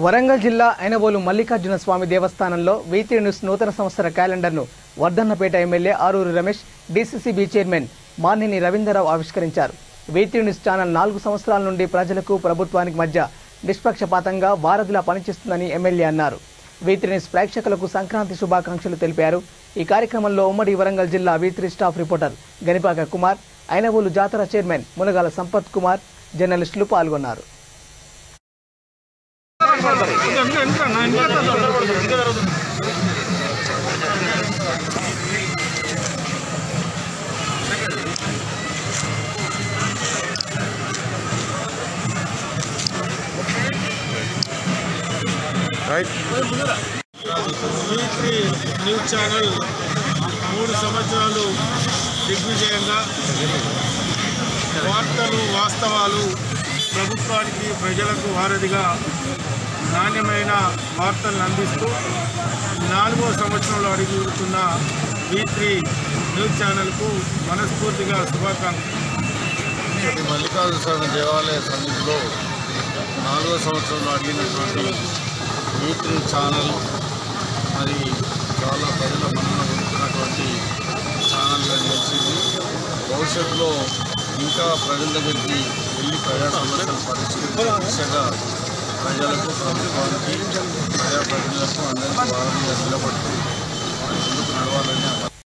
వరంగల్ జిల్లా ఐనవోలు మల్లికార్జున స్వామి దేవస్థానంలో V3 news నూతన సంవత్సర క్యాలెండర్ను Vardhannapet MLA Aruri Ramesh DCCB chairman Manneni Ravindrarao ఆవిష్కరించారు. V3 న్యూస్ ఛానల్ 4 సంవత్సరాల నుండి ప్రజలకు ప్రభుత్వానికి మధ్య నిష్పక్షపాతంగా వారధిలా పనిచేస్తుందని ఎమ్మెల్యే అన్నారు. V3 న్యూస్ ప్రేక్షకులకు సంక్రాంతి శుభాకాంక్షలు తెలిపారు. ఈ కార్యక్రమంలో ఉమ్మడి వరంగల్ జిల్లా V3 staff reporter Ganipaka Kumar, Inavolu జాతర చైర్మన్ మునగాల సంపత్ కుమార్, జర్నలిస్టులు పాల్గొన్నారు. V3 న్యూస్ ఛానల్ 3 సంవత్సరాలు దిగ్విజయంగా వార్తలు వాస్తవాలు ప్రభుత్వానికి ప్రజలకు వారధిగా నాణ్యమైన వార్తలను అందిస్తూ 4వ సంవత్సరంలో అడుగుతున్న V3 న్యూస్ ఛానల్కు మనస్ఫూర్తిగా శుభాకాంక్షలు. మల్లికార్జున స్వామి దేవాలయ సన్నిధిలో 4వ సంవత్సరంలో అడిగినటువంటి V3 ఛానల్ మరి చాలా ప్రజల మన్నన పొందుతున్నటువంటి ఛానల్గా నిలిచింది. భవిష్యత్తులో ఇంకా ప్రజల దగ్గరికి వెళ్ళి ప్రజా సమస్యలు పరిష్కరించే దిశగా ప్రజలకు, ప్రభుత్వానికి, ప్రజాప్రతినిధులకు అందరికీ వారంగా నిలబడుతూ ముందుకు నడవాలని